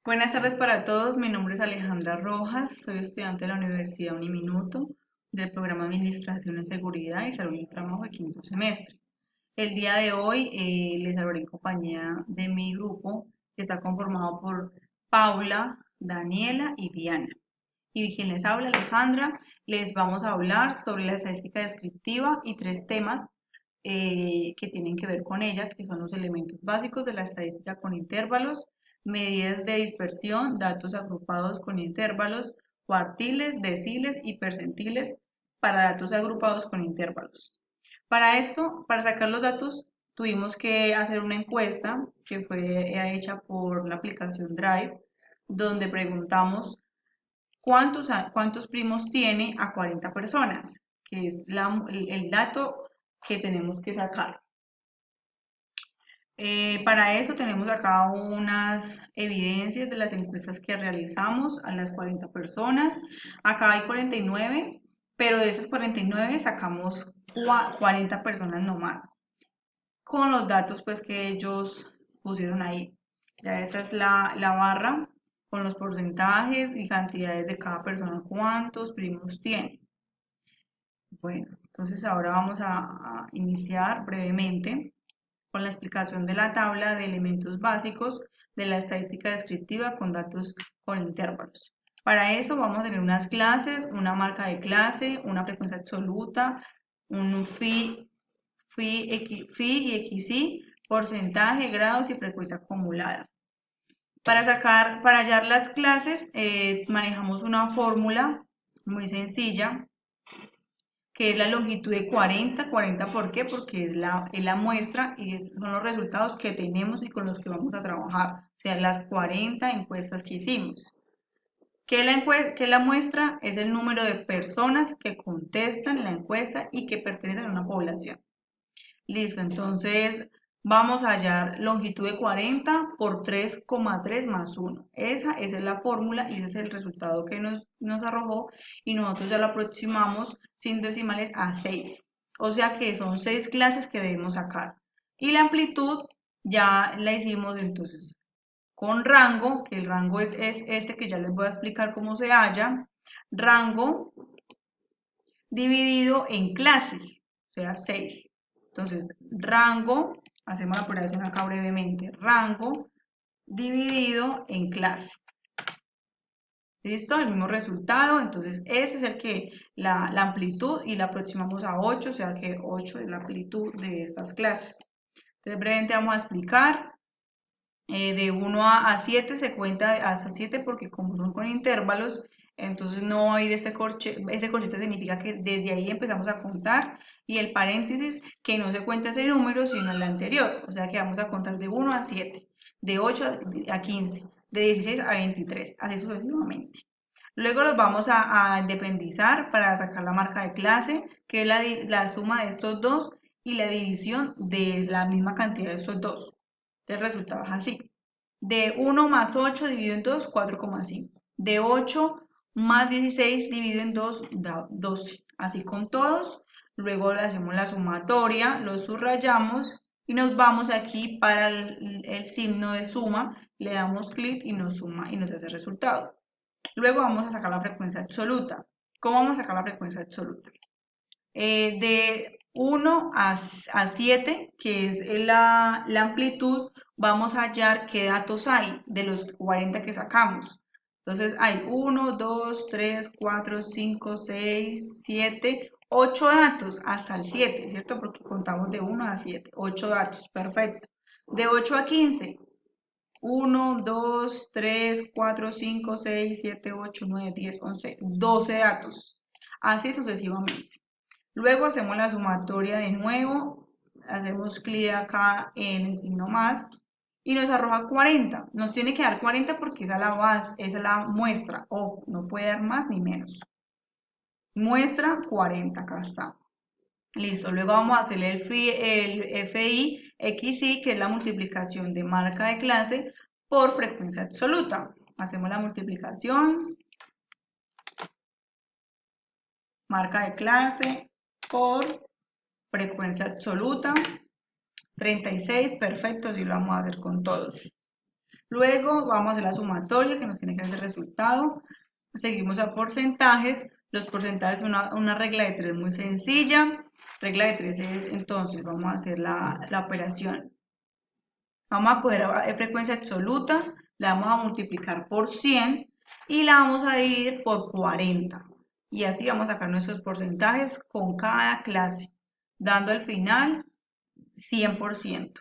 Buenas tardes para todos, mi nombre es Alejandra Rojas, soy estudiante de la Universidad Uniminuto del programa Administración en Seguridad y Salud en el Trabajo de quinto semestre. El día de hoy les hablaré en compañía de mi grupo que está conformado por Paula, Daniela y Diana. Y quien les habla, Alejandra, les vamos a hablar sobre la estadística descriptiva y tres temas que tienen que ver con ella, que son los elementos básicos de la estadística con intervalos, medidas de dispersión, datos agrupados con intervalos, cuartiles, deciles y percentiles para datos agrupados con intervalos. Para esto, para sacar los datos, tuvimos que hacer una encuesta que fue hecha por la aplicación Drive, donde preguntamos cuántos primos tiene a 40 personas, que es el dato que tenemos que sacar. Para eso tenemos acá unas evidencias de las encuestas que realizamos a las 40 personas. Acá hay 49, pero de esas 49 sacamos 40 personas nomás, con los datos pues que ellos pusieron ahí. Ya esa es la barra con los porcentajes y cantidades de cada persona, cuántos primos tiene. Bueno, entonces ahora vamos a iniciar brevemente con la explicación de la tabla de elementos básicos de la estadística descriptiva con datos con intervalos. Para eso vamos a tener unas clases, una marca de clase, una frecuencia absoluta, un phi y xi, porcentaje, grados y frecuencia acumulada. Para hallar las clases, manejamos una fórmula muy sencilla que es la longitud de 40. 40, ¿por qué? Porque es la muestra y son los resultados que tenemos y con los que vamos a trabajar. O sea, las 40 encuestas que hicimos. Que la muestra es el número de personas que contestan la encuesta y que pertenecen a una población. Listo, entonces vamos a hallar longitud de 40 por 3,3 más 1. Esa es la fórmula y ese es el resultado que nos arrojó y nosotros ya lo aproximamos sin decimales a 6. O sea que son 6 clases que debemos sacar. Y la amplitud ya la hicimos entonces con rango, que el rango es este que ya les voy a explicar cómo se halla. Rango dividido en clases, o sea, 6. Entonces, rango, hacemos la operación acá brevemente, rango dividido en clase. ¿Listo? El mismo resultado, entonces ese es el que, la amplitud y la aproximamos a 8, o sea que 8 es la amplitud de estas clases. Entonces, brevemente vamos a explicar. De 1 a 7 se cuenta hasta 7 porque como son con intervalos, entonces no va a ir ese corchete significa que desde ahí empezamos a contar y el paréntesis que no se cuenta ese número sino el anterior, o sea que vamos a contar de 1 a 7, de 8 a 15, de 16 a 23, así sucesivamente. Luego los vamos a independizar para sacar la marca de clase, que es la suma de estos dos y la división de la misma cantidad de estos dos. El resultado es así. De 1 más 8 dividido en 2, 4,5. De 8 más 16 dividido en 2 da 12. Así con todos. Luego le hacemos la sumatoria, lo subrayamos y nos vamos aquí para el signo de suma. Le damos clic y nos suma y nos hace el resultado. Luego vamos a sacar la frecuencia absoluta. ¿Cómo vamos a sacar la frecuencia absoluta? De 1 a 7, que es la amplitud, vamos a hallar qué datos hay de los 40 que sacamos. Entonces hay 1, 2, 3, 4, 5, 6, 7, 8 datos hasta el 7, ¿cierto? Porque contamos de 1 a 7, 8 datos, perfecto. De 8 a 15, 1, 2, 3, 4, 5, 6, 7, 8, 9, 10, 11, 12 datos. Así sucesivamente. Luego hacemos la sumatoria de nuevo, hacemos clic acá en el signo más y nos arroja 40. Nos tiene que dar 40 porque esa es la base, esa es la muestra, o no puede dar más ni menos. Muestra 40, acá está. Listo, luego vamos a hacer el FI, XI, que es la multiplicación de marca de clase por frecuencia absoluta. Hacemos la multiplicación, marca de clase por frecuencia absoluta, 36, perfecto, así lo vamos a hacer con todos. Luego vamos a hacer la sumatoria que nos tiene que dar el resultado. Seguimos a porcentajes. Los porcentajes es una regla de 3 muy sencilla. Regla de 3 es, entonces, vamos a hacer la operación. Vamos a coger frecuencia absoluta, la vamos a multiplicar por 100 y la vamos a dividir por 40. Y así vamos a sacar nuestros porcentajes con cada clase, dando al final 100%.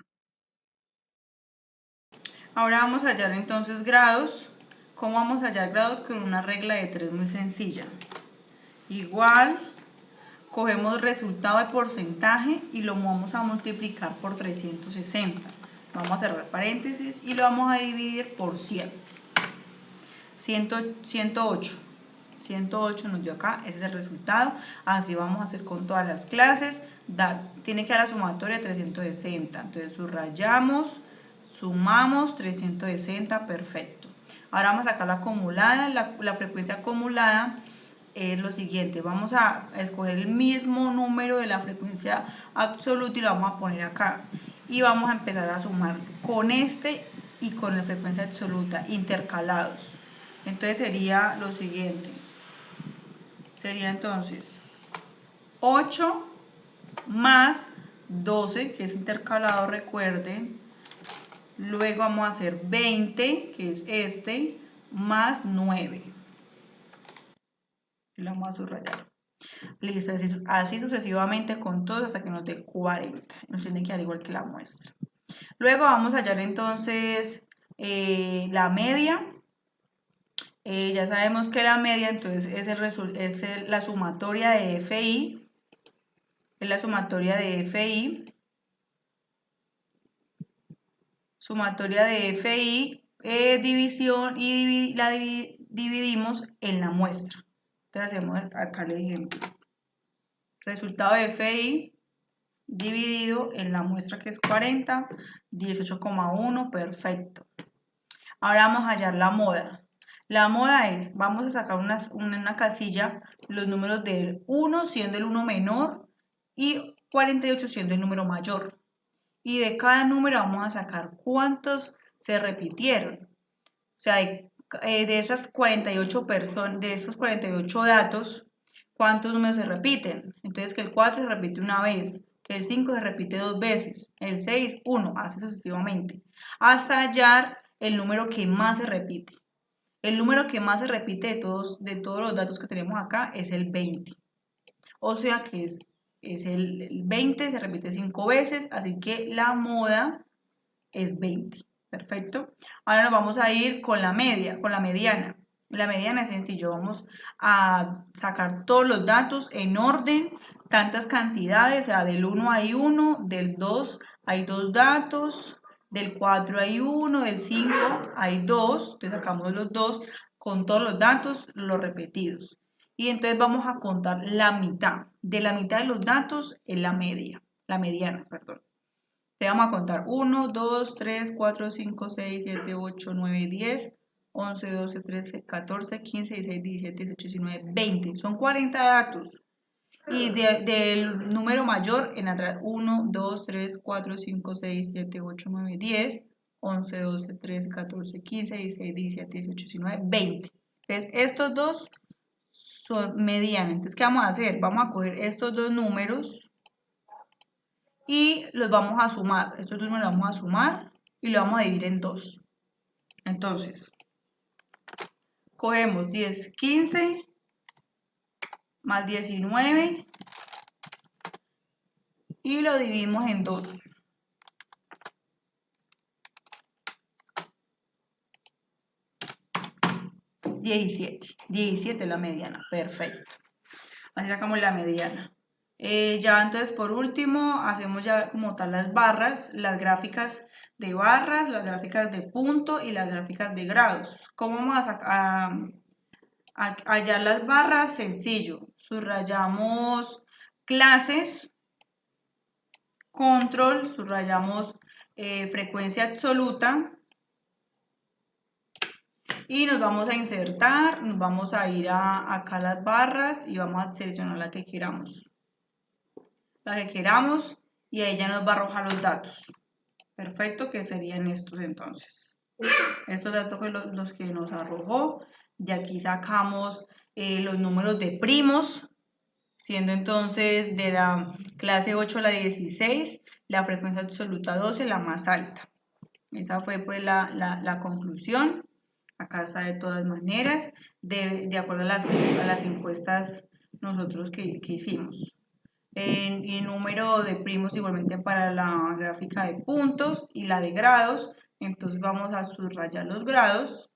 Ahora vamos a hallar entonces grados. ¿Cómo vamos a hallar grados? Con una regla de 3 muy sencilla. Igual, cogemos resultado de porcentaje y lo vamos a multiplicar por 360. Vamos a cerrar paréntesis y lo vamos a dividir por 100. 108. 108 nos dio acá, ese es el resultado. Así vamos a hacer con todas las clases. Tiene que dar la sumatoria de 360. Entonces subrayamos, sumamos 360, perfecto. Ahora vamos a sacar la acumulada. La frecuencia acumulada es lo siguiente. Vamos a escoger el mismo número de la frecuencia absoluta y lo vamos a poner acá. Y vamos a empezar a sumar con este y con la frecuencia absoluta, intercalados. Entonces sería lo siguiente. Sería entonces 8 más 12, que es intercalado, recuerden. Luego vamos a hacer 20, que es este, más 9. Lo vamos a subrayar. Listo, así sucesivamente con todos hasta que nos dé 40. Nos tiene que dar igual que la muestra. Luego vamos a hallar entonces la media. Ya sabemos que la media entonces es la sumatoria de FI. Es la sumatoria de FI. Sumatoria de FI, división y la dividimos en la muestra. Entonces hacemos acá el ejemplo. Resultado de FI dividido en la muestra que es 40, 18,1, perfecto. Ahora vamos a hallar la moda. La moda es, vamos a sacar una casilla, los números del 1 siendo el 1 menor y 48 siendo el número mayor. Y de cada número vamos a sacar cuántos se repitieron. O sea, de esas 48 personas, de esos 48 datos, ¿cuántos números se repiten? Entonces que el 4 se repite una vez, que el 5 se repite 2 veces, el 6, 1, así sucesivamente, hasta hallar el número que más se repite. El número que más se repite de todos los datos que tenemos acá es el 20. O sea que es el 20, se repite 5 veces, así que la moda es 20. Perfecto. Ahora nos vamos a ir con la media, con la mediana. La mediana es sencillo, vamos a sacar todos los datos en orden, tantas cantidades, o sea, del 1 hay 1, del 2 hay 2 datos, del 4 hay 1, del 5 hay 2, entonces sacamos los 2 con todos los datos, los repetidos. Y entonces vamos a contar la mitad. De la mitad de los datos es la mediana, perdón. Te vamos a contar 1, 2, 3, 4, 5, 6, 7, 8, 9, 10, 11, 12, 13, 14, 15, 16, 17, 18, 19, 20. Son 40 datos. Y del número mayor en atrás, 1, 2, 3, 4, 5, 6, 7, 8, 9, 10, 11, 12, 13, 14, 15, 16, 17, 18, 19, 20. Entonces, estos dos son medianos. Entonces, ¿qué vamos a hacer? Vamos a coger estos dos números y los vamos a sumar. Estos dos números los vamos a sumar y lo vamos a dividir en 2. Entonces, cogemos 10, 15 más 19 y lo dividimos en 2. 17 es la mediana, perfecto. Así sacamos la mediana. Ya entonces por último hacemos ya como tal las barras, las gráficas de barras, las gráficas de punto y las gráficas de grados. ¿Cómo vamos a hallar las barras? Sencillo, subrayamos clases, control, subrayamos frecuencia absoluta y nos vamos a insertar, nos vamos a ir acá a las barras y vamos a seleccionar la que queramos. La que queramos y ahí ya nos va a arrojar los datos. Perfecto, que serían estos entonces. Estos datos fueron los que nos arrojó. De aquí sacamos los números de primos, siendo entonces de la clase 8 a la 16, la frecuencia absoluta 12, la más alta. Esa fue pues la conclusión. Acá está de todas maneras, de acuerdo a las encuestas nosotros que hicimos. En número de primos igualmente para la gráfica de puntos y la de grados. Entonces vamos a subrayar los grados.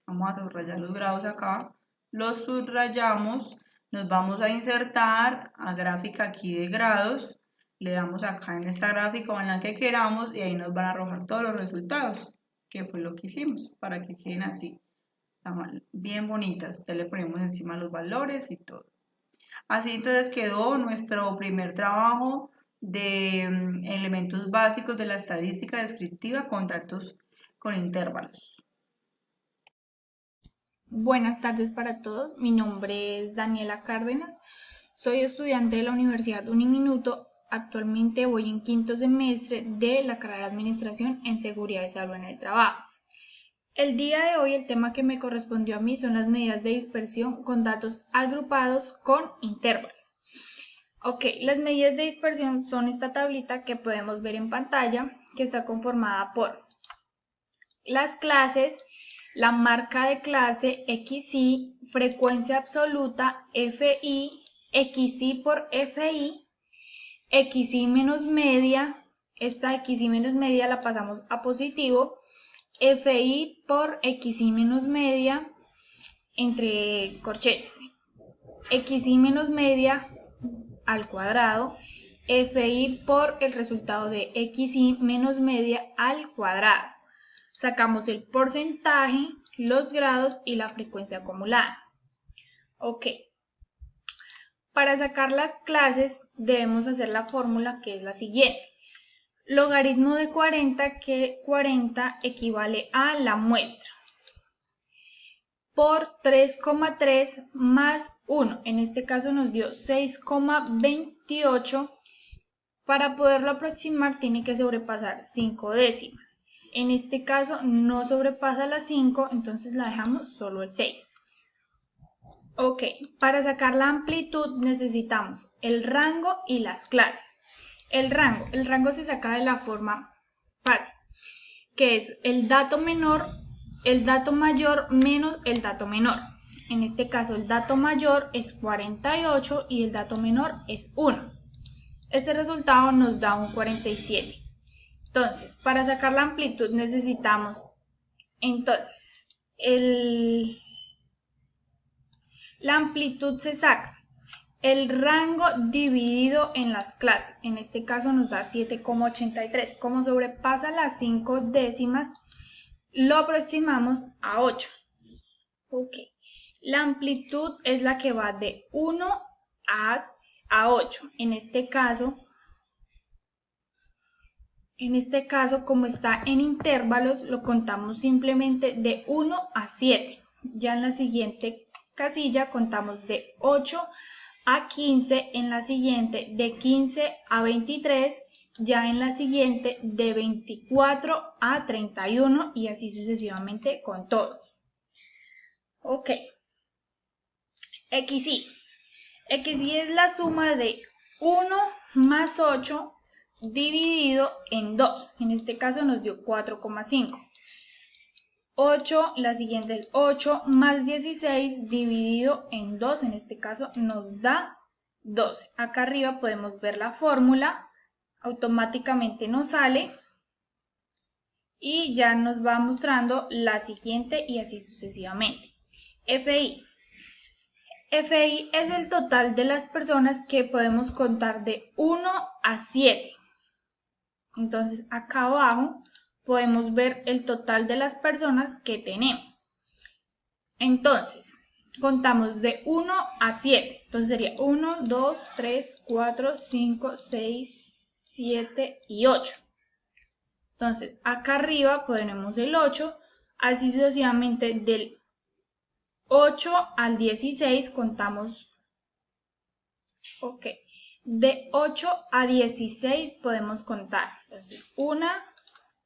Vamos a subrayar los grados acá. Los subrayamos. Nos vamos a insertar a gráfica aquí de grados. Le damos acá en esta gráfica o en la que queramos y ahí nos van a arrojar todos los resultados, que fue lo que hicimos, para que queden así, bien bonitas. Ya le ponemos encima los valores y todo. Así entonces quedó nuestro primer trabajo de elementos básicos de la estadística descriptiva con datos con intervalos. Buenas tardes para todos, mi nombre es Daniela Cárdenas, soy estudiante de la Universidad Uniminuto, actualmente voy en quinto semestre de la carrera de Administración en Seguridad y Salud en el Trabajo. El día de hoy el tema que me correspondió a mí son las medidas de dispersión con datos agrupados con intervalos. Ok, las medidas de dispersión son esta tablita que podemos ver en pantalla, que está conformada por las clases, la marca de clase XY, frecuencia absoluta FI, XY por FI, XY menos media, esta XY menos media la pasamos a positivo, FI por XY menos media entre corchetes, XY menos media al cuadrado, FI por el resultado de XY menos media al cuadrado. Sacamos el porcentaje, los grados y la frecuencia acumulada. Ok. Para sacar las clases debemos hacer la fórmula que es la siguiente. Logaritmo de 40, que 40 equivale a la muestra, por 3,3 más 1. En este caso nos dio 6,28. Para poderlo aproximar tiene que sobrepasar 5 décimas. En este caso no sobrepasa las 5, entonces la dejamos solo el 6. Ok, para sacar la amplitud necesitamos el rango y las clases. El rango se saca de la forma fácil, que es el dato menor, el dato mayor menos el dato menor. En este caso el dato mayor es 48 y el dato menor es 1. Este resultado nos da un 47. Entonces, para sacar la amplitud necesitamos, entonces, la amplitud se saca el rango dividido en las clases. En este caso nos da 7,83. Como sobrepasa las 5 décimas, lo aproximamos a 8. Ok. La amplitud es la que va de 1 a 8. En este caso, como está en intervalos, lo contamos simplemente de 1 a 7. Ya en la siguiente casilla contamos de 8 a 15, en la siguiente de 15 a 23, ya en la siguiente de 24 a 31 y así sucesivamente con todos. Ok. XY. XY es la suma de 1 más 8 dividido en 2. En este caso nos dio 4,5. 8, la siguiente es 8 más 16 dividido en 2. En este caso nos da 12. Acá arriba podemos ver la fórmula. Automáticamente nos sale. Y ya nos va mostrando la siguiente y así sucesivamente. FI. FI es el total de las personas que podemos contar de 1 a 7. Entonces acá abajo podemos ver el total de las personas que tenemos. Entonces, contamos de 1 a 7. Entonces sería 1, 2, 3, 4, 5, 6, 7 y 8. Entonces, acá arriba ponemos el 8, así sucesivamente del 8 al 16 contamos. Ok, de 8 a 16 podemos contar. Entonces, 1,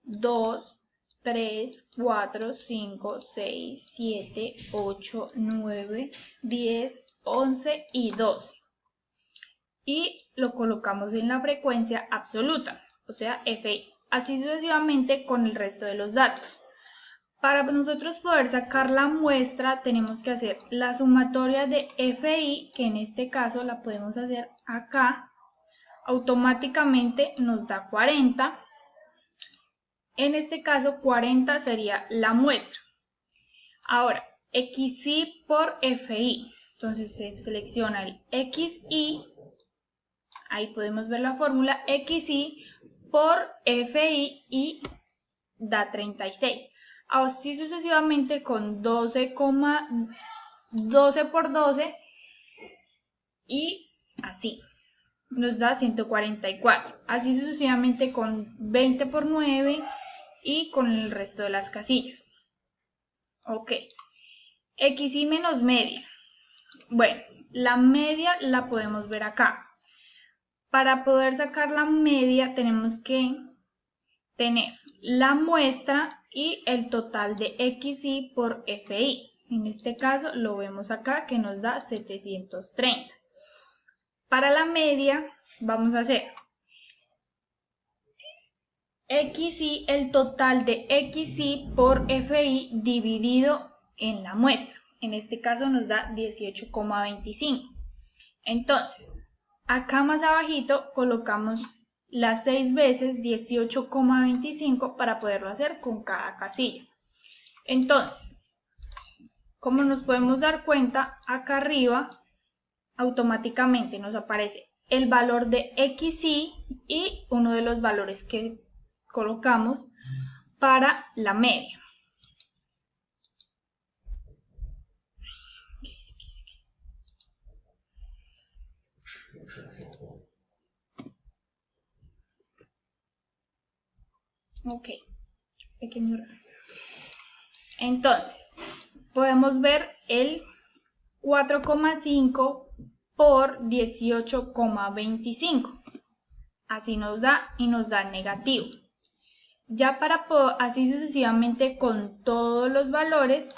2, 3, 4, 5, 6, 7, 8, 9, 10, 11 y 12. Y lo colocamos en la frecuencia absoluta, o sea, FI. Así sucesivamente con el resto de los datos. Para nosotros poder sacar la muestra tenemos que hacer la sumatoria de FI, que en este caso la podemos hacer acá. Automáticamente nos da 40. En este caso 40 sería la muestra. Ahora, XI por FI. Entonces se selecciona el XI. Ahí podemos ver la fórmula XI por FI y da 36. Así sucesivamente con 12 por 12 y así nos da 144. Así sucesivamente con 20 por 9 y con el resto de las casillas. Ok. XI menos media. Bueno, la media la podemos ver acá. Para poder sacar la media tenemos que tener la muestra y el total de XI por FI. En este caso lo vemos acá que nos da 730. Para la media vamos a hacer XI, el total de XI por FI dividido en la muestra. En este caso nos da 18,25. Entonces, acá más abajito colocamos las 6 veces 18,25 para poderlo hacer con cada casilla. Entonces, como nos podemos dar cuenta, acá arriba automáticamente nos aparece el valor de XI y uno de los valores que colocamos para la media. Ok, pequeño error. Entonces, podemos ver el 4,5 por 18,25. Así nos da y nos da negativo. Ya para así sucesivamente con todos los valores,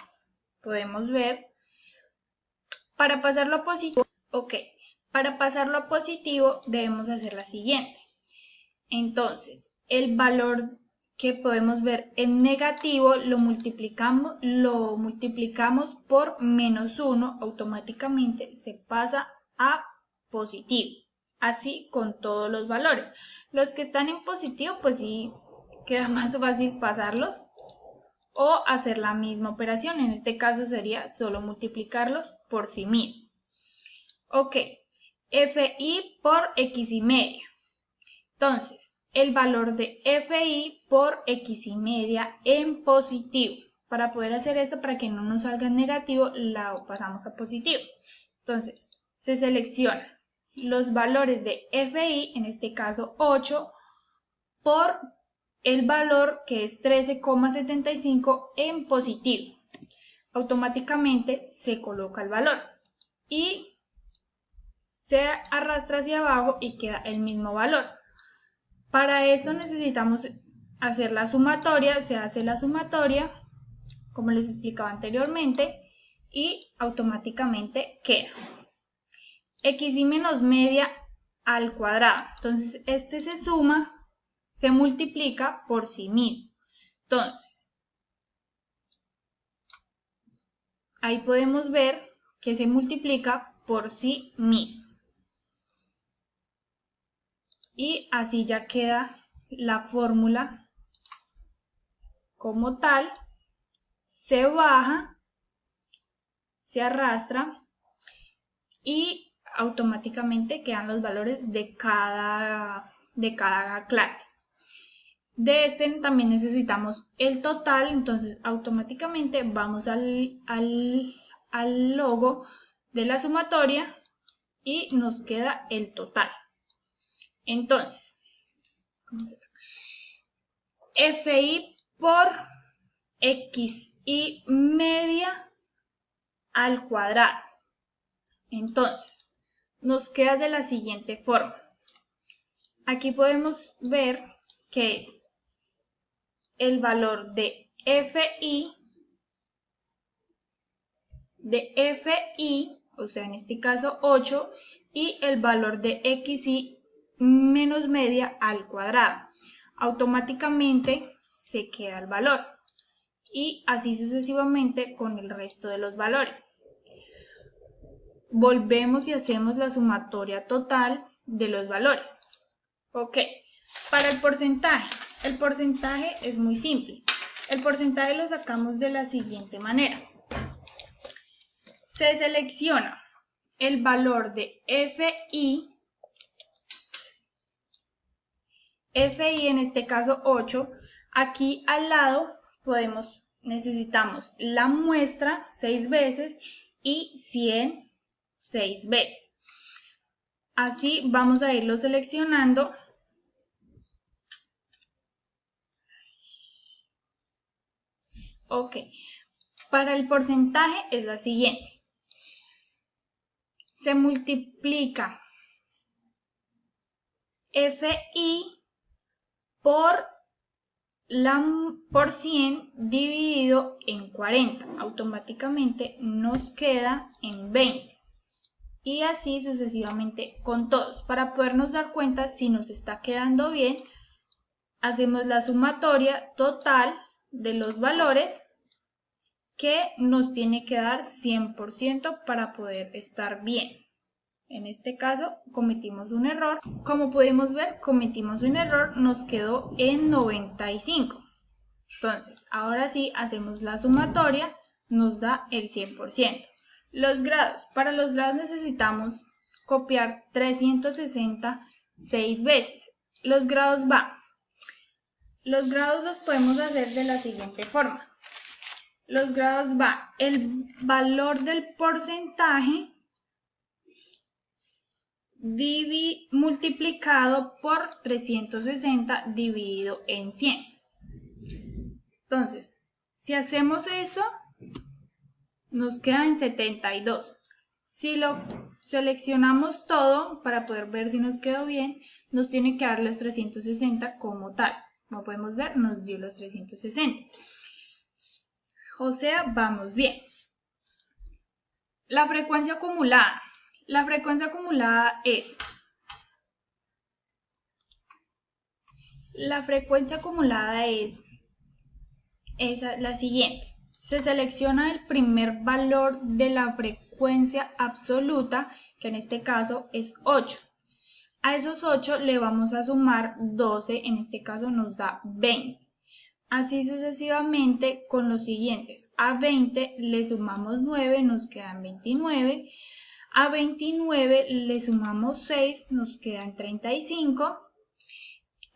podemos ver, para pasarlo a positivo, para pasarlo a positivo debemos hacer la siguiente. Entonces, el valor que podemos ver en negativo lo multiplicamos por menos 1, automáticamente se pasa a positivo. Así con todos los valores. Los que están en positivo, pues sí, queda más fácil pasarlos o hacer la misma operación. En este caso sería solo multiplicarlos por sí mismo. Ok, FI por XI media. Entonces, el valor de FI por XI media en positivo. Para poder hacer esto, para que no nos salga en negativo, la pasamos a positivo. Entonces, se seleccionan los valores de FI, en este caso 8, por el valor que es 13,75 en positivo. Automáticamente se coloca el valor y se arrastra hacia abajo y queda el mismo valor. Para eso necesitamos hacer la sumatoria, se hace la sumatoria, como les explicaba anteriormente, y automáticamente queda XI menos media al cuadrado. Entonces, este se suma, se multiplica por sí mismo. Entonces, ahí podemos ver que se multiplica por sí mismo. Y así ya queda la fórmula como tal. Se baja, se arrastra y automáticamente quedan los valores de cada clase. De este también necesitamos el total, entonces automáticamente vamos al logo de la sumatoria y nos queda el total. Entonces, FI por XI media al cuadrado. Entonces, nos queda de la siguiente forma. Aquí podemos ver que es el valor de FI, o sea, en este caso 8, y el valor de XI menos media al cuadrado. Automáticamente se queda el valor y así sucesivamente con el resto de los valores. Volvemos y hacemos la sumatoria total de los valores. Ok, para el porcentaje es muy simple. El porcentaje lo sacamos de la siguiente manera. Se selecciona el valor de FI en este caso 8. Aquí al lado necesitamos la muestra 6 veces y 100 6 veces. Así vamos a irlo seleccionando. Ok, para el porcentaje es la siguiente. Se multiplica FI por 100 dividido en 40. Automáticamente nos queda en 20. Y así sucesivamente con todos. Para podernos dar cuenta si nos está quedando bien, hacemos la sumatoria total de los valores que nos tiene que dar 100% para poder estar bien. En este caso cometimos un error. Como podemos ver, cometimos un error, nos quedó en 95. Entonces, ahora sí hacemos la sumatoria, nos da el 100%. Los grados. Para los grados necesitamos copiar 360 6 veces. Los grados los podemos hacer de la siguiente forma. Los grados va el valor del porcentaje multiplicado por 360 dividido en 100. Entonces, si hacemos eso, nos queda en 72. Si lo seleccionamos todo para poder ver si nos quedó bien, nos tiene que dar los 360 como tal. Como podemos ver, nos dio los 360. O sea, vamos bien. La frecuencia acumulada. La frecuencia acumulada es... La frecuencia acumulada es la siguiente. Se selecciona el primer valor de la frecuencia absoluta, que en este caso es 8. A esos 8 le vamos a sumar 12, en este caso nos da 20. Así sucesivamente con los siguientes. A 20 le sumamos 9, nos quedan 29. A 29 le sumamos 6, nos quedan 35.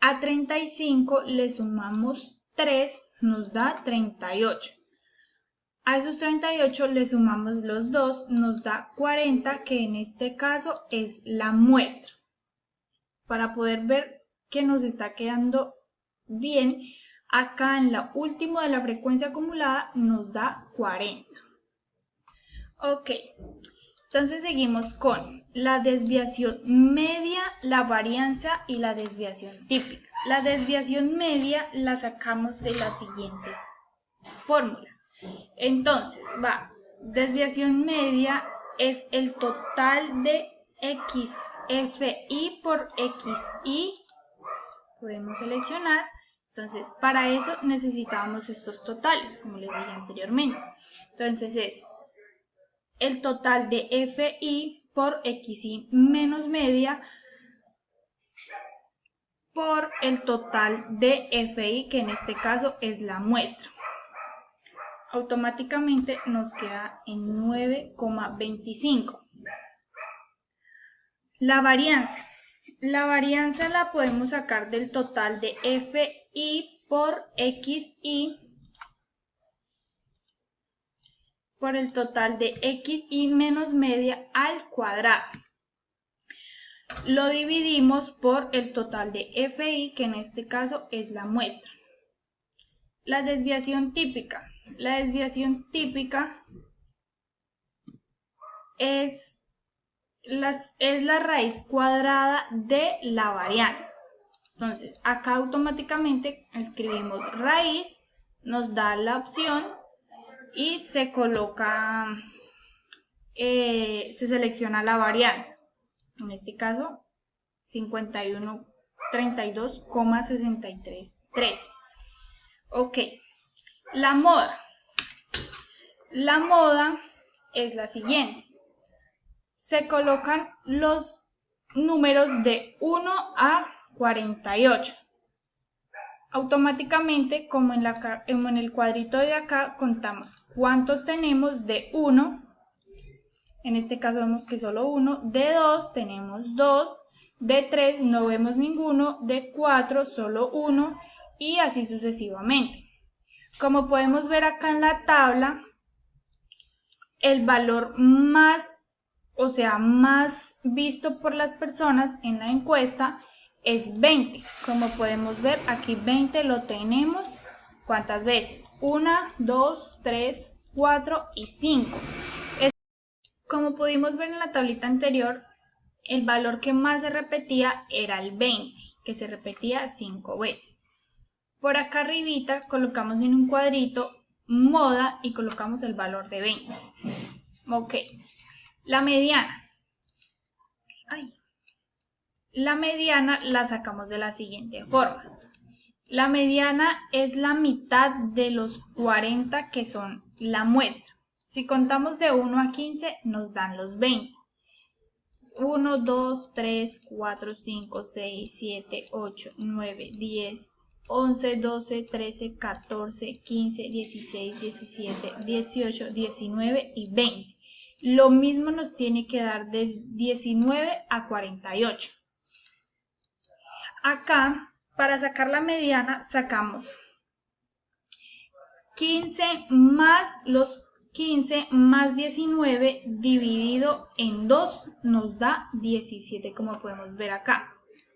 A 35 le sumamos 3, nos da 38. A esos 38 le sumamos los 2, nos da 40, que en este caso es la muestra. Para poder ver que nos está quedando bien, acá en la última de la frecuencia acumulada nos da 40. Ok, entonces seguimos con la desviación media, la varianza y la desviación típica. La desviación media la sacamos de las siguientes fórmulas. Entonces, desviación media es el total de XFI por XI. Podemos seleccionar. Entonces, para eso necesitábamos estos totales, como les dije anteriormente. Entonces es el total de FI por XI menos media por el total de FI, que en este caso es la muestra. Automáticamente nos queda en 9,25. La varianza. La varianza la podemos sacar del total de FI por XI por el total de XI menos media al cuadrado. Lo dividimos por el total de FI, que en este caso es la muestra. La desviación típica. La desviación típica es la raíz cuadrada de la varianza. Entonces, acá automáticamente escribimos raíz, nos da la opción y se coloca, se selecciona la varianza. En este caso, 5132,633. Ok, la moda. La moda es la siguiente. Se colocan los números de 1 a 48. Automáticamente, como en el cuadrito de acá, contamos cuántos tenemos de 1. En este caso vemos que solo 1. De 2 tenemos 2. De 3 no vemos ninguno. De 4 solo 1. Y así sucesivamente. Como podemos ver acá en la tabla, el valor más visto por las personas en la encuesta es 20. Como podemos ver, aquí 20 lo tenemos. ¿Cuántas veces? 1, 2, 3, 4 y 5. Como pudimos ver en la tablita anterior, el valor que más se repetía era el 20, que se repetía 5 veces. Por acá arribita colocamos en un cuadrito moda y colocamos el valor de 20. Ok, la mediana. La mediana la sacamos de la siguiente forma. La mediana es la mitad de los 40 que son la muestra. Si contamos de 1 a 15 nos dan los 20. 1, 2, 3, 4, 5, 6, 7, 8, 9, 10, 11, 12, 13, 14, 15, 16, 17, 18, 19 y 20. Lo mismo nos tiene que dar de 19 a 48. Acá, para sacar la mediana, sacamos 15 más los 15 más 19 dividido en 2 nos da 17, como podemos ver acá.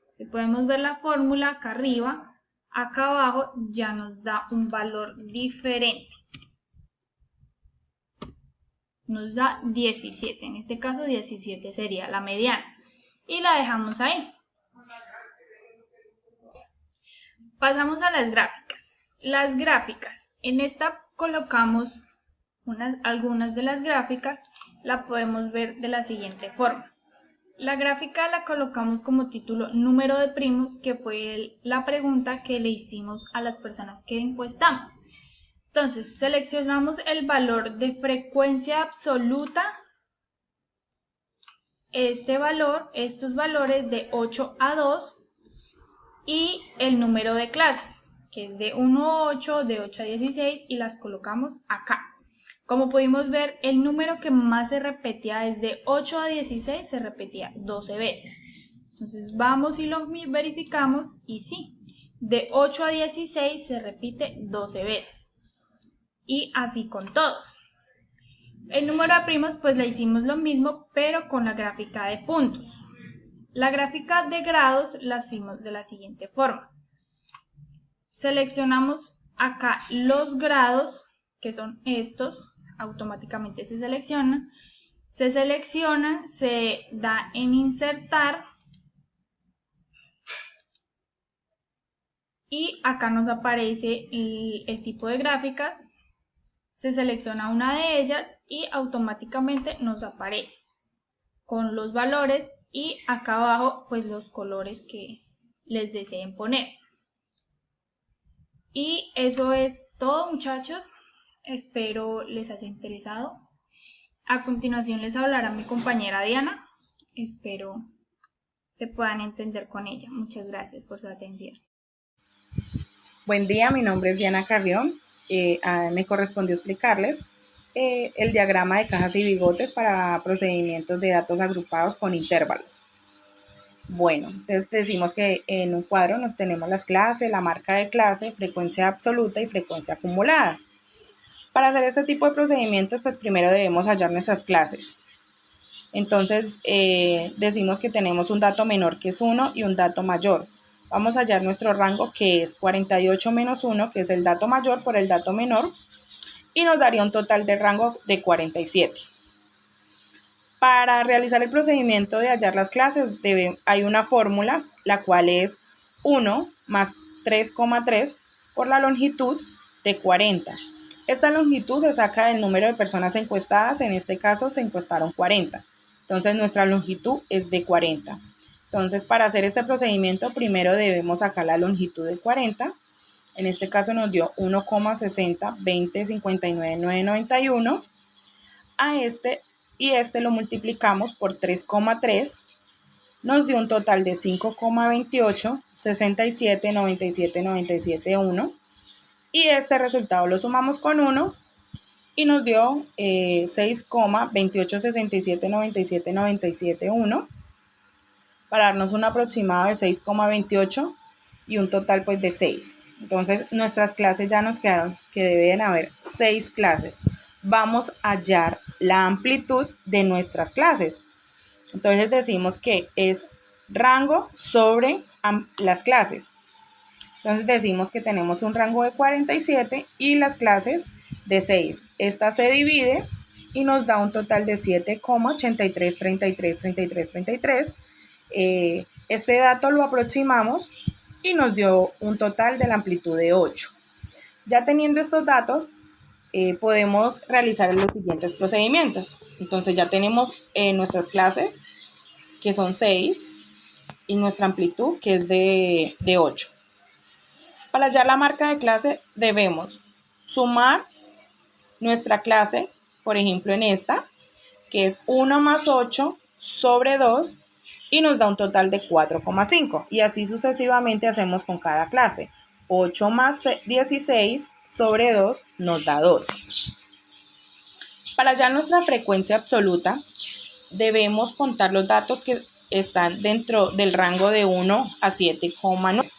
Si podemos ver la fórmula acá arriba, acá abajo ya nos da un valor diferente. Nos da 17, en este caso 17 sería la mediana. Y la dejamos ahí. Pasamos a las gráficas. Las gráficas, en esta colocamos algunas de las gráficas, la podemos ver de la siguiente forma. La gráfica la colocamos como título número de primos, que fue la pregunta que le hicimos a las personas que encuestamos. Entonces, seleccionamos el valor de frecuencia absoluta, estos valores de 8 a 2 y el número de clases, que es de 1 a 8, de 8 a 16 y las colocamos acá. Como pudimos ver, el número que más se repetía es de 8 a 16, se repetía 12 veces. Entonces vamos y lo verificamos y sí, de 8 a 16 se repite 12 veces. Y así con todos. El número de primos pues le hicimos lo mismo, pero con la gráfica de puntos. La gráfica de grados la hicimos de la siguiente forma. Seleccionamos acá los grados, que son estos, automáticamente se seleccionan, se da en insertar y acá nos aparece el tipo de gráficas, se selecciona una de ellas y automáticamente nos aparece con los valores y acá abajo pues los colores que les deseen poner. Y eso es todo, muchachos. Espero les haya interesado. A continuación les hablará mi compañera Diana. Espero se puedan entender con ella. Muchas gracias por su atención. Buen día, mi nombre es Diana Carrión. Me correspondió explicarles el diagrama de cajas y bigotes para procedimientos de datos agrupados con intervalos. Bueno, entonces decimos que en un cuadro nos tenemos las clases, la marca de clase, frecuencia absoluta y frecuencia acumulada. Para hacer este tipo de procedimientos, pues primero debemos hallar nuestras clases. Entonces, decimos que tenemos un dato menor que es 1 y un dato mayor. Vamos a hallar nuestro rango, que es 48 menos 1, que es el dato mayor por el dato menor, y nos daría un total de rango de 47. Para realizar el procedimiento de hallar las clases, hay una fórmula, la cual es 1 más 3,3 por la longitud de 40. Esta longitud se saca del número de personas encuestadas, en este caso se encuestaron 40. Entonces nuestra longitud es de 40. Entonces para hacer este procedimiento primero debemos sacar la longitud de 40. En este caso nos dio 1,60, 20, 59, 991. A este y este lo multiplicamos por 3,3. Nos dio un total de 5,28, 67, 97, 97, 1. Y este resultado lo sumamos con 1 y nos dio 6,28, 67, 97, 97, 1. Para darnos un aproximado de 6,28 y un total pues de 6. Entonces nuestras clases ya nos quedaron que deben haber 6 clases. Vamos a hallar la amplitud de nuestras clases. Entonces decimos que es rango sobre las clases. Entonces decimos que tenemos un rango de 47 y las clases de 6. Esta se divide y nos da un total de 7,83, 33, 33, 33. Este dato lo aproximamos y nos dio un total de la amplitud de 8. Ya teniendo estos datos, podemos realizar los siguientes procedimientos. Entonces ya tenemos nuestras clases, que son 6, y nuestra amplitud, que es de 8. Para hallar la marca de clase debemos sumar nuestra clase, por ejemplo en esta, que es 1 más 8 sobre 2 y nos da un total de 4,5. Y así sucesivamente hacemos con cada clase. 8 más 16 sobre 2 nos da 12. Para hallar nuestra frecuencia absoluta, debemos contar los datos que están dentro del rango de 1 a 7,9.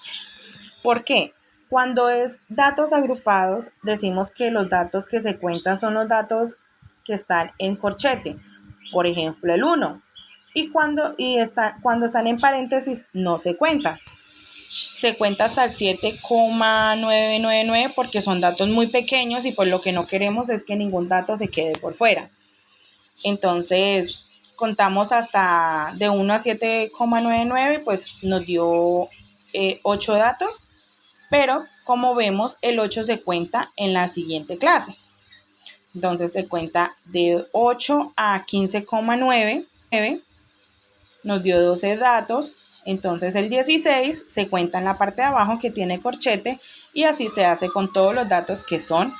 ¿Por qué? Cuando es datos agrupados, decimos que los datos que se cuentan son los datos que están en corchete. Por ejemplo, el 1. Y cuando están en paréntesis, no se cuenta. Se cuenta hasta el 7,999 porque son datos muy pequeños y por lo que no queremos es que ningún dato se quede por fuera. Entonces, contamos hasta de 1 a 7,99, pues nos dio 8 datos. Pero como vemos, el 8 se cuenta en la siguiente clase. Entonces se cuenta de 8 a 15,9, nos dio 12 datos. Entonces el 16 se cuenta en la parte de abajo que tiene corchete y así se hace con todos los datos que son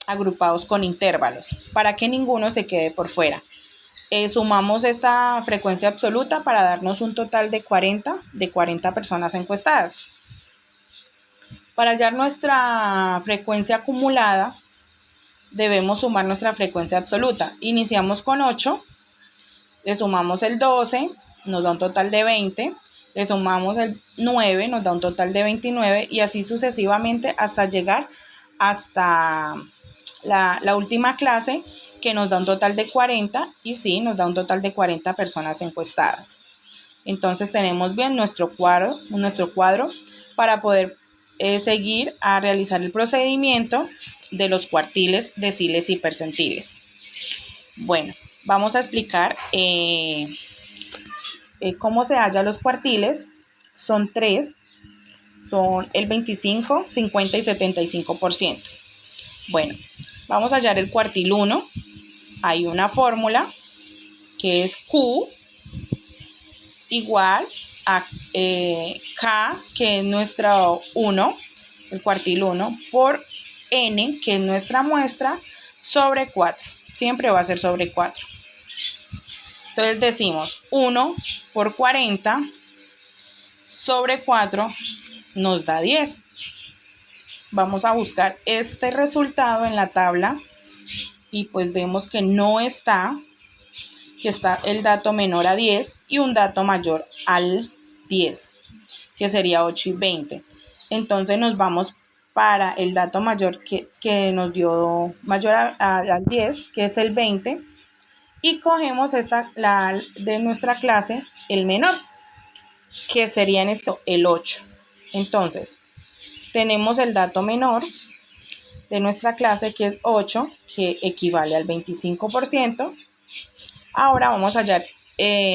agrupados con intervalos para que ninguno se quede por fuera. Sumamos esta frecuencia absoluta para darnos un total de 40 personas encuestadas. Para hallar nuestra frecuencia acumulada, debemos sumar nuestra frecuencia absoluta. Iniciamos con 8, le sumamos el 12, nos da un total de 20, le sumamos el 9, nos da un total de 29 y así sucesivamente hasta llegar hasta la última clase que nos da un total de 40 y sí, nos da un total de 40 personas encuestadas. Entonces tenemos bien nuestro cuadro para poder seguir a realizar el procedimiento de los cuartiles, deciles y percentiles. Bueno, vamos a explicar cómo se hallan los cuartiles. Son 3, son el 25, 50 y 75%. Bueno, vamos a hallar el cuartil 1. Hay una fórmula que es Q igual a K, que es nuestro 1, el cuartil 1, por N, que es nuestra muestra, sobre 4. Siempre va a ser sobre 4. Entonces decimos 1 por 40 sobre 4 nos da 10. Vamos a buscar este resultado en la tabla y pues vemos que no está, que está el dato menor a 10 y un dato mayor al 10, que sería 8 y 20. Entonces nos vamos para el dato mayor que nos dio mayor al 10, que es el 20, y cogemos de nuestra clase el menor, que sería en esto el 8. Entonces tenemos el dato menor de nuestra clase, que es 8, que equivale al 25%. Ahora vamos a hallar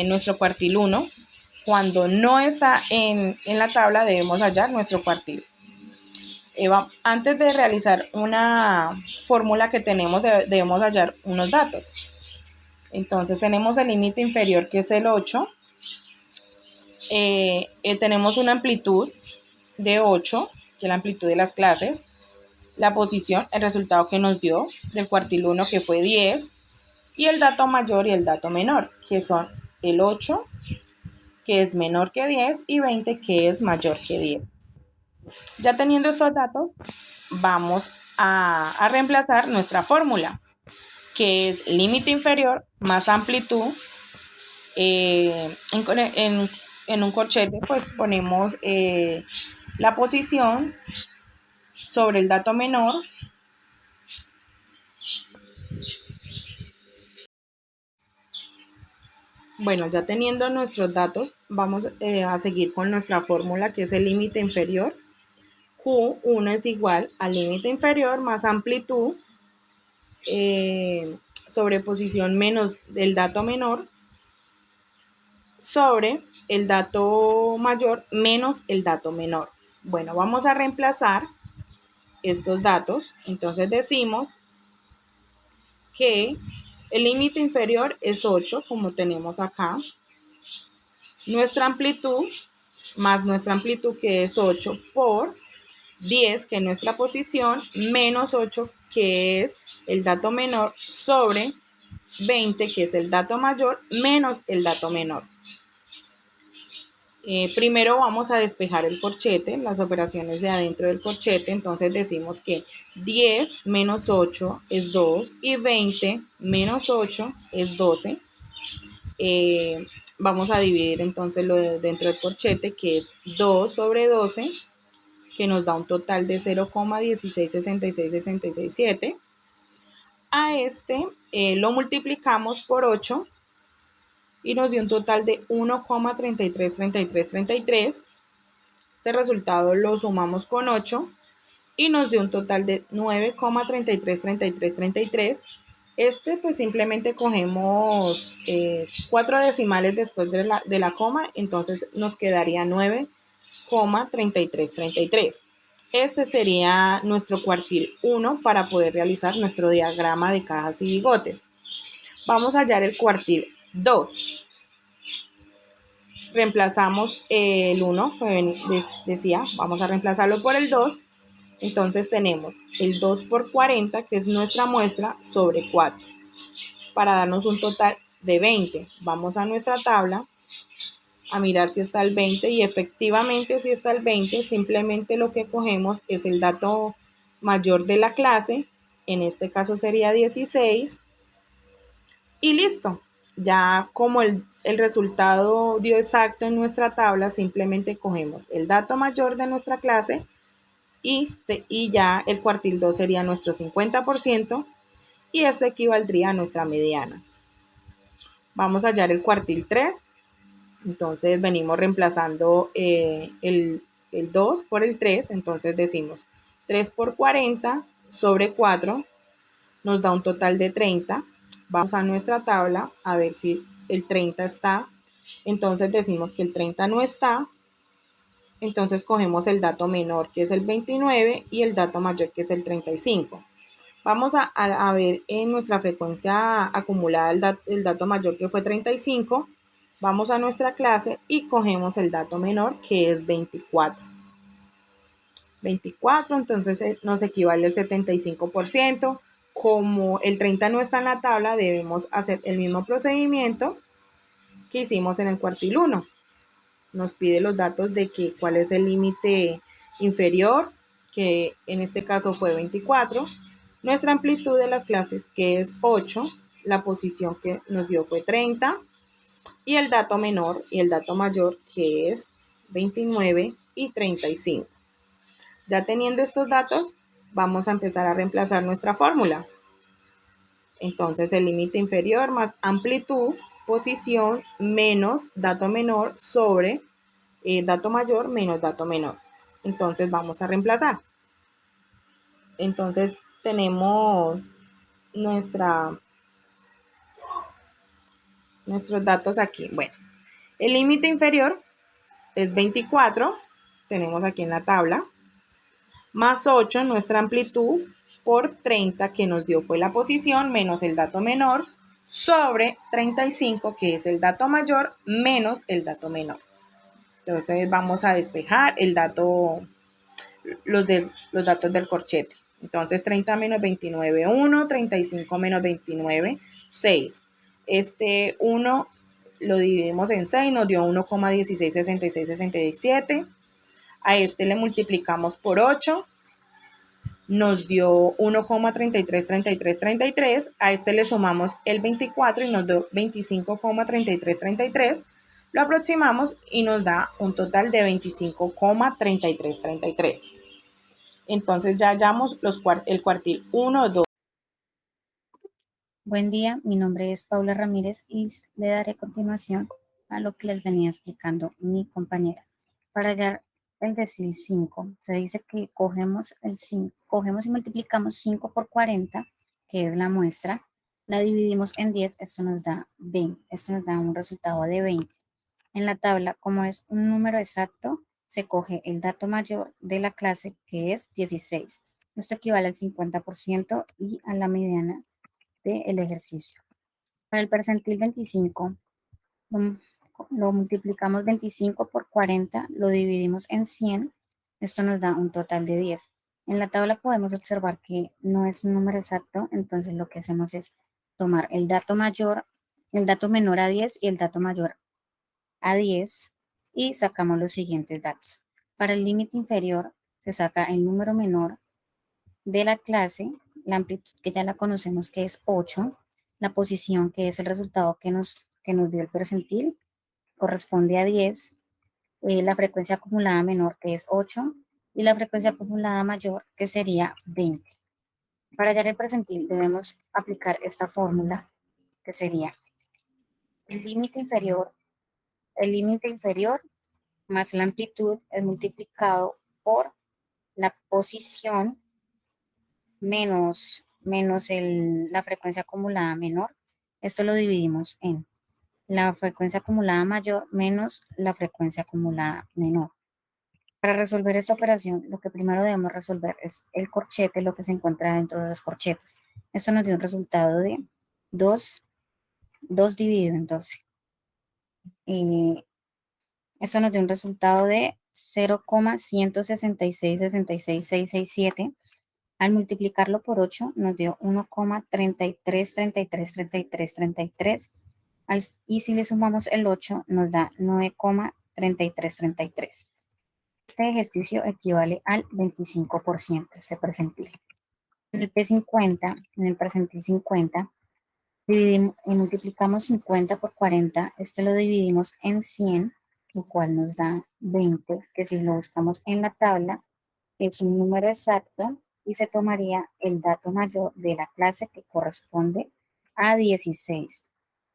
nuestro cuartil 1, cuando no está en la tabla debemos hallar nuestro cuartil. Antes de realizar una fórmula que tenemos debemos hallar unos datos. Entonces tenemos el límite inferior que es el 8. Tenemos una amplitud de 8, que es la amplitud de las clases. La posición, el resultado que nos dio del cuartil 1 que fue 10. Y el dato mayor y el dato menor, que son el 8, que es menor que 10, y 20, que es mayor que 10. Ya teniendo estos datos, vamos a reemplazar nuestra fórmula, que es límite inferior más amplitud. En un corchete pues ponemos la posición sobre el dato menor Bueno, ya teniendo nuestros datos, vamos a seguir con nuestra fórmula, que es el límite inferior. Q1 es igual al límite inferior más amplitud sobre posición menos el dato menor sobre el dato mayor menos el dato menor. Bueno, vamos a reemplazar estos datos. Entonces decimos que el límite inferior es 8, como tenemos acá. Nuestra amplitud más nuestra amplitud, que es 8, por 10, que es nuestra posición, menos 8, que es el dato menor, sobre 20, que es el dato mayor, menos el dato menor. Primero vamos a despejar el corchete, las operaciones de adentro del corchete. Entonces decimos que 10 menos 8 es 2 y 20 menos 8 es 12. Vamos a dividir entonces lo de dentro del corchete, que es 2 sobre 12, que nos da un total de 0,16666667. A este lo multiplicamos por 8 y nos dio un total de 1,333333. Este resultado lo sumamos con 8 y nos dio un total de 9,333333. Pues simplemente cogemos 4 decimales después de la coma, entonces nos quedaría 9,3333. Este sería nuestro cuartil 1 para poder realizar nuestro diagrama de cajas y bigotes. Vamos a hallar el cuartil 2. Reemplazamos el 1, que decía, vamos a reemplazarlo por el 2. Entonces tenemos el 2 por 40, que es nuestra muestra, sobre 4, para darnos un total de 20. Vamos a nuestra tabla a mirar si está el 20 y efectivamente si está el 20, simplemente lo que cogemos es el dato mayor de la clase, en este caso sería 16, y listo. Ya como el resultado dio exacto en nuestra tabla, simplemente cogemos el dato mayor de nuestra clase y ya el cuartil 2 sería nuestro 50% y este equivaldría a nuestra mediana. Vamos a hallar el cuartil 3. Entonces venimos reemplazando el 2 por el 3. Entonces decimos 3 por 40 sobre 4 nos da un total de 30. Vamos a nuestra tabla a ver si el 30 está. Entonces decimos que el 30 no está. Entonces cogemos el dato menor, que es el 29, y el dato mayor, que es el 35. Vamos a ver en nuestra frecuencia acumulada el dato mayor, que fue 35. Vamos a nuestra clase y cogemos el dato menor, que es 24. 24, entonces nos equivale el 75%. Como el 30 no está en la tabla, debemos hacer el mismo procedimiento que hicimos en el cuartil 1. Nos pide los datos de cuál es el límite inferior, que en este caso fue 24, nuestra amplitud de las clases, que es 8, la posición que nos dio fue 30, y el dato menor y el dato mayor, que es 29 y 35. Ya teniendo estos datos, vamos a empezar a reemplazar nuestra fórmula. Entonces el límite inferior más amplitud, posición, menos dato menor sobre dato mayor menos dato menor. Entonces vamos a reemplazar. Entonces tenemos nuestros datos aquí. Bueno, El límite inferior es 24, tenemos aquí en la tabla, más 8, nuestra amplitud, por 30, que nos dio fue la posición, menos el dato menor, sobre 35, que es el dato mayor, menos el dato menor. Entonces vamos a despejar el dato, los datos del corchete. Entonces 30 menos 29, 1, 35 menos 29, 6. Este 1 lo dividimos en 6, nos dio 1,166667. A este le multiplicamos por 8, nos dio 1,333333. A este le sumamos el 24 y nos dio 25,3333. Lo aproximamos y nos da un total de 25,3333. Entonces ya hallamos el cuartil 1, 2. Buen día, mi nombre es Paula Ramírez y le daré continuación a lo que les venía explicando mi compañera. Para hallar el decil 5, se dice que cogemos y multiplicamos 5 por 40, que es la muestra, la dividimos en 10, esto nos da 20, esto nos da un resultado de 20. En la tabla, como es un número exacto, se coge el dato mayor de la clase, que es 16. Esto equivale al 50% y a la mediana del ejercicio. Para el percentil 25, lo multiplicamos 25 por 40, lo dividimos en 100, esto nos da un total de 10. En la tabla podemos observar que no es un número exacto, entonces lo que hacemos es tomar el dato menor a 10 y el dato mayor a 10 y sacamos los siguientes datos. Para el límite inferior se saca el número menor de la clase, la amplitud que ya la conocemos que es 8, la posición que es el resultado que nos dio el percentil, corresponde a 10, la frecuencia acumulada menor que es 8 y la frecuencia acumulada mayor que sería 20. Para hallar el percentil debemos aplicar esta fórmula que sería el límite inferior más la amplitud es multiplicado por la posición menos la frecuencia acumulada menor. Esto lo dividimos en la frecuencia acumulada mayor menos la frecuencia acumulada menor. Para resolver esta operación, lo que primero debemos resolver es el corchete, lo que se encuentra dentro de los corchetes. Esto nos dio un resultado de 2 dividido en 12. Esto nos dio un resultado de 0,1666667. Al multiplicarlo por 8 nos dio 1,33333333. Y si le sumamos el 8 nos da 9,3333. Este ejercicio equivale al 25%, este percentil. En el P50, en el percentil 50, multiplicamos 50 por 40, este lo dividimos en 100, lo cual nos da 20, que si lo buscamos en la tabla es un número exacto y se tomaría el dato mayor de la clase que corresponde a 16.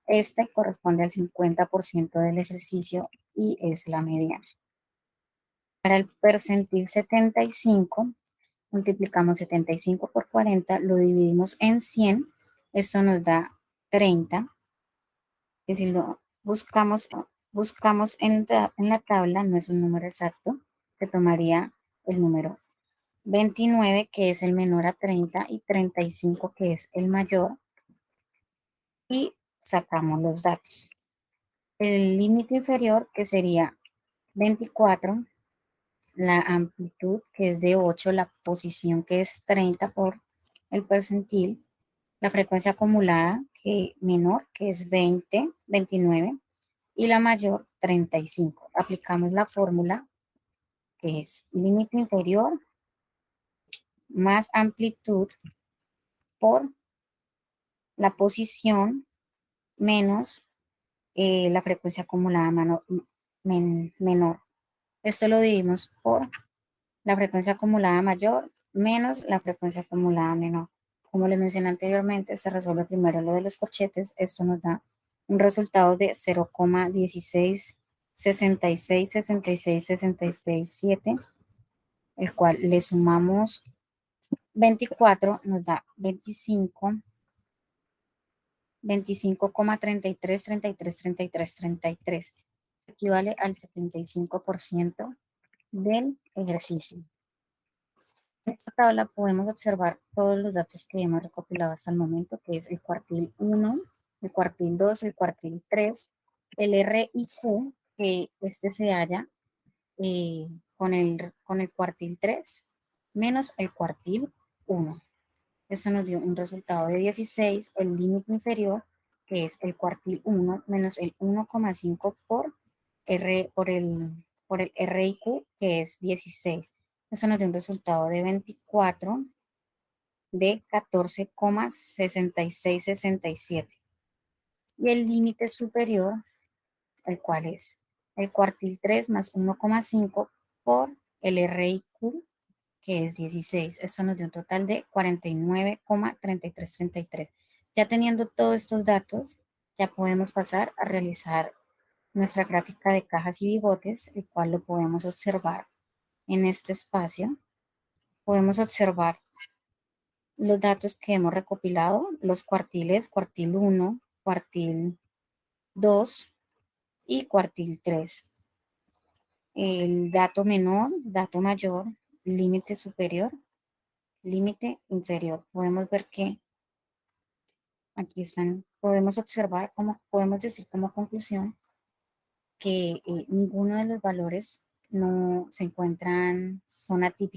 Este corresponde al 50% del ejercicio y es la mediana. Para el percentil 75, multiplicamos 75 por 40, lo dividimos en 100, esto nos da 30, que si lo buscamos en la tabla, no es un número exacto, se tomaría el número 29, que es el menor a 30, y 35, que es el mayor, y sacamos los datos. El límite inferior, que sería 24, la amplitud, que es de 8, la posición, que es 30 por el percentil, la frecuencia acumulada, que menor, que es 29, y la mayor, 35. Aplicamos la fórmula, que es límite inferior más amplitud por la posición menos la frecuencia acumulada menor. Esto lo dividimos por la frecuencia acumulada mayor menos la frecuencia acumulada menor. Como les mencioné anteriormente, se resuelve primero lo de los corchetes. Esto nos da un resultado de 0,16666667, el cual le sumamos 24, nos da 25,33333333. equivale al 75% del ejercicio. En esta tabla podemos observar todos los datos que hemos recopilado hasta el momento, que es el cuartil 1, el cuartil 2, el cuartil 3, el R y Q, que este se halla con el cuartil 3 menos el cuartil 1. Eso nos dio un resultado de 16, el límite inferior, que es el cuartil 1 menos el 1,5 por el R y Q, que es 16. Eso nos dio un resultado de 24 de 14,6667. Y el límite superior, el cual es el cuartil 3 más 1,5 por el R y Q, que es 16. Eso nos dio un total de 49,3333. Ya teniendo todos estos datos, ya podemos pasar a realizar nuestra gráfica de cajas y bigotes, el cual lo podemos observar en este espacio. Podemos observar los datos que hemos recopilado, los cuartiles, cuartil 1, cuartil 2 y cuartil 3. El dato menor, dato mayor, límite superior, límite inferior. Podemos ver que aquí están, podemos observar, podemos decir como conclusión que ninguno de los valores no se encuentran, son atípicos.